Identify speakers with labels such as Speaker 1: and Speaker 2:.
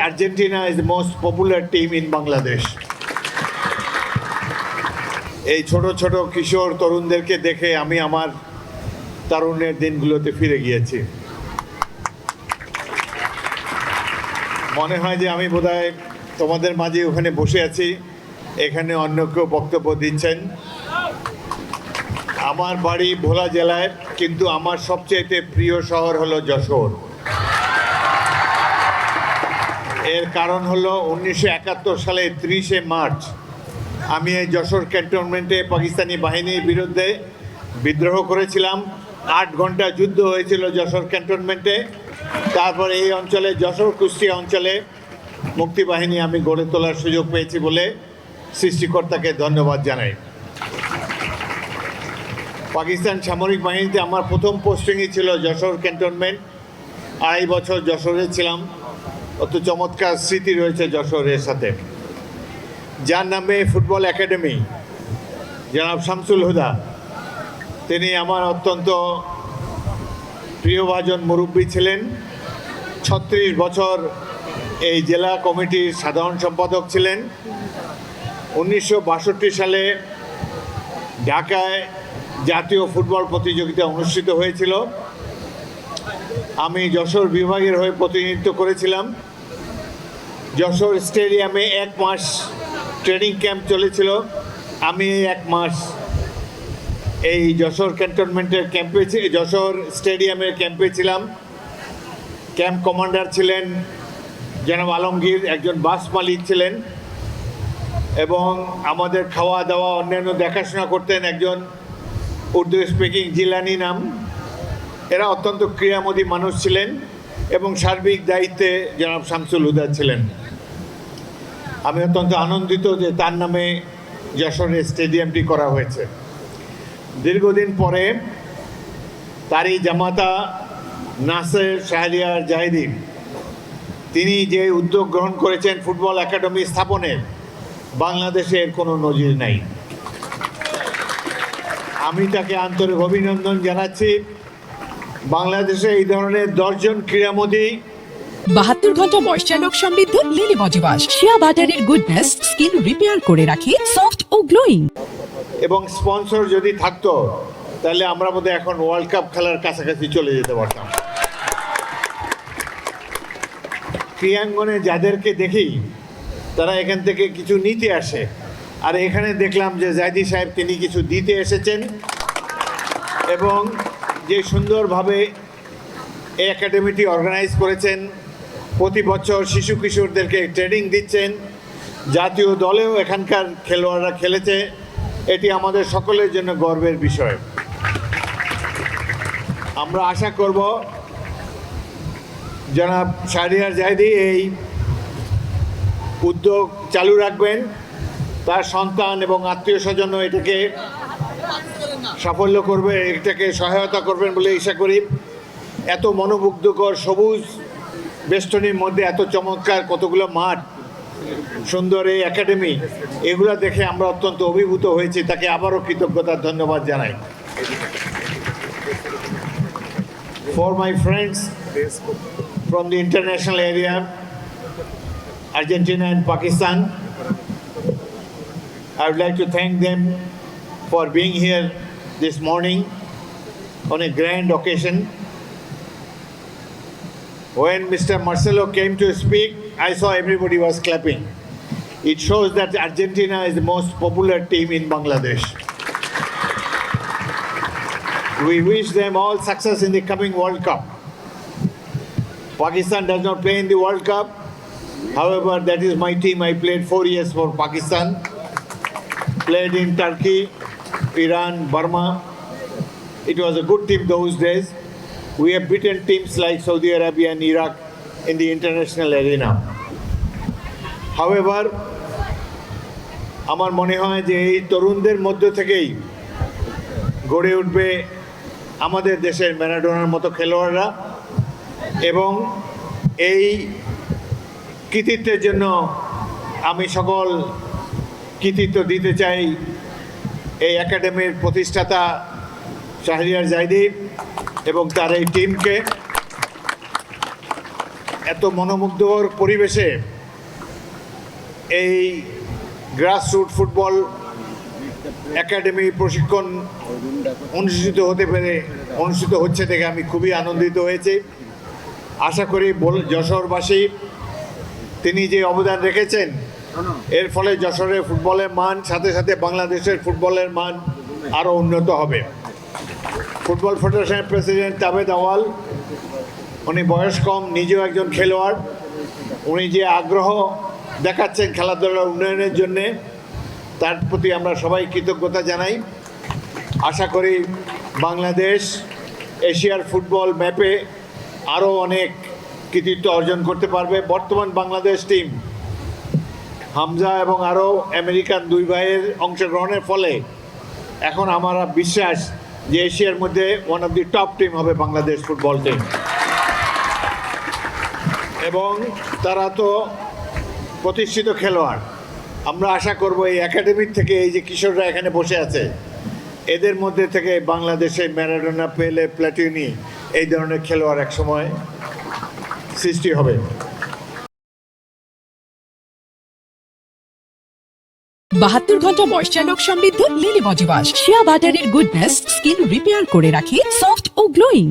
Speaker 1: Argentina is the most popular team in Bangladesh. এই ছোট ছোট কিশোর তরুণদেরকে দেখে আমি আমার তারুণ্যের দিনগুলোতে ফিরে গিয়েছি। মনে হয় যে আমি বোধহয় তোমাদের মাঝে ওখানে বসে আছি, এখানে অন্য কেউ বক্তব্য দিচ্ছেন। আমার বাড়ি ভোলা জেলায়, কিন্তু আমার সবচেয়ে প্রিয় শহর হলো যশোর। এর কারণ হলো 1971 সালে 30শে মার্চ আমি এই যশোর ক্যান্টনমেন্টে পাকিস্তানি বাহিনীর বিরুদ্ধে বিদ্রোহ করেছিলাম। 8 ঘন্টা যুদ্ধ হয়েছিল যশোর ক্যান্টনমেন্টে। তারপরে এই অঞ্চলে, যশোর কুষ্টিয়া অঞ্চলে মুক্তিবাহিনী আমি গড়ে তোলার সুযোগ পেয়েছি বলে সৃষ্টিকর্তাকে ধন্যবাদ জানাই। পাকিস্তান সামরিক বাহিনীতে আমার প্রথম পোস্টিংই ছিল যশোর ক্যান্টনমেন্ট। 2.5 বছর যশোরে ছিলাম। অত চমৎকার স্মৃতি রয়েছে যশোরের সাথে। যার নামে ফুটবল একাডেমি, জনাব শামসুল হুদা, তিনি আমার অত্যন্ত প্রিয়ভাজন মুরব্বী ছিলেন। 36 বছর এই জেলা কমিটির সাধারণ সম্পাদক ছিলেন। 1962 সালে ঢাকায় জাতীয় ফুটবল প্রতিযোগিতা অনুষ্ঠিত হয়েছিল। আমি যশোর বিভাগের হয়ে প্রতিনিধিত্ব করেছিলাম। যশোর স্টেডিয়ামে 1 মাস ট্রেনিং ক্যাম্প চলেছিল। আমি 1 মাস এই যশোর ক্যান্টনমেন্টের ক্যাম্পে, যশোর স্টেডিয়ামের ক্যাম্পে ছিলাম। ক্যাম্প কমান্ডার ছিলেন জনাব আলমগীর, একজন বাস মালিক ছিলেন, এবং আমাদের খাওয়া দাওয়া অন্যান্য দেখাশোনা করতেন একজন উর্দু স্পিকিং জিলানি নাম। এরা অত্যন্ত ক্রিয়ামোদী মানুষ ছিলেন এবং সার্বিক দায়িত্বে জনাব শামসুল হুদা ছিলেন। আমি অত্যন্ত আনন্দিত যে তার নামে যশোরের স্টেডিয়ামটি করা হয়েছে। দীর্ঘদিন পরে তারই জামাতা নাসের শাহরিয়ার জাহিদি, তিনি যে উদ্যোগ গ্রহণ করেছেন ফুটবল একাডেমি স্থাপনের, বাংলাদেশের কোনো নজির নাই। আমি তাকে আন্তরিক অভিনন্দন জানাচ্ছি। বাংলাদেশে এই ধরনের 10 জন ক্রীড়ামোদী,
Speaker 2: 72 ঘন্টা ময়েশ্চার লক সমৃদ্ধ লিলি বডি ওয়াশ, শিয়া বাটারের গুডনেস স্কিন রিপেয়ার করে রাখে সফট ও গ্লোয়িং।
Speaker 1: এবং স্পন্সর যদি থাকতো তাহলে আমরা বোধহয় এখন ওয়ার্ল্ড কাপ খেলার কাছাকাছি চলে যেতে পারতাম। ক্রীড়াঙ্গনে যাদেরকে দেখি তারা এখান থেকে কিছু নিতে আসে, আর এখানে দেখলাম যে জাহিদি সাহেব তিনি কিছু দিতে এসেছেন, এবং যে সুন্দরভাবে এই একাডেমিটি অর্গানাইজ করেছেন। প্রতি বছর শিশু কিশোরদেরকে ট্রেনিং দিচ্ছেন। জাতীয় দলেও এখানকার খেলোয়াড়রা খেলেছে। এটি আমাদের সকলের জন্য গর্বের বিষয়। আমরা আশা করব জনাব শাহরিয়ার জাহিদি এই উদ্যোগ চালু রাখবেন, তার সন্তান এবং আত্মীয় স্বজনও এটাকে সাফল্য করবে, এটাকে সহায়তা করবেন বলে আশা করি। এত মনোমুগ্ধকর সবুজ বেষ্টনীর মধ্যে এত চমৎকার কতগুলো মাঠ, সুন্দর এই একাডেমি, এগুলো দেখে আমরা অত্যন্ত অভিভূত হয়েছি। তাকে আবারও কৃতজ্ঞতার ধন্যবাদ জানাই। For my friends from the international area, Argentina and Pakistan, I would like to thank them for being here this morning on a grand occasion. When Mr. Marcelo came to speak, I saw everybody was clapping. It shows that Argentina is the most popular team in Bangladesh. We wish them all success in the coming World Cup. Pakistan does not play in the World Cup. However, that is my team. I played 4 years for Pakistan. Played in Turkey, Iran, Burma. It was a good team those days. We have beaten teams like Saudi Arabia and Iraq in the international arena. However, আমার মনে হয় যে এই তরুণদের মধ্য থেকেই গড়ে উঠবে আমাদের দেশের ম্যারাডোনার মতো খেলোয়াড়রা, এবং এই কৃতিত্বের জন্য আমি সকল কৃতিত্ব দিতে চাই এই একাডেমির প্রতিষ্ঠাতা শাহরিয়ার জাহিদি এবং তার এই টিমকে। এত মনোমুগ্ধকর পরিবেশে এই গ্রাসরুট ফুটবল একাডেমি প্রশিক্ষণ অনুষ্ঠিত হচ্ছে দেখে আমি খুবই আনন্দিত হয়েছি। আশা করি যশোরবাসী তিনি যে অবদান রেখেছেন এর ফলে যশোরের ফুটবলের মান সাথে সাথে বাংলাদেশের ফুটবলের মান আরও উন্নত হবে। ফুটবল ফেডারেশনের প্রেসিডেন্ট তাবেদ আওয়াল, উনি বয়স কম, নিজেও একজন খেলোয়াড়। উনি যে আগ্রহ দেখাচ্ছেন খেলাধুলার উন্নয়নের জন্যে, তার প্রতি আমরা সবাই কৃতজ্ঞতা জানাই। আশা করি বাংলাদেশ এশিয়ার ফুটবল ম্যাপে আরও অনেক কৃতিত্ব অর্জন করতে পারবে। বর্তমান বাংলাদেশ টিম হামজা এবং আরও আমেরিকান দুই ভাইয়ের অংশগ্রহণের ফলে এখন আমার বিশ্বাস যে এশিয়ার মধ্যে one of the top team হবে বাংলাদেশ ফুটবল টিম। এবং তারা তো প্রতিষ্ঠিত খেলোয়াড়। আমরা আশা করব এই একাডেমির থেকে এই যে কিশোররা এখানে বসে আছে এদের মধ্যে থেকে বাংলাদেশে ম্যারাডোনা, পেলে, প্ল্যাটিনি এই ধরনের খেলোয়াড় একসময় সৃষ্টি হবে।
Speaker 2: 72 ঘন্টা ময়েশ্চার লক সমৃদ্ধ লিলি বডি ওয়াশ শিয়া বাটারের গুডনেস স্কিন রিপেয়ার করে রাখে সফট ও গ্লোয়িং।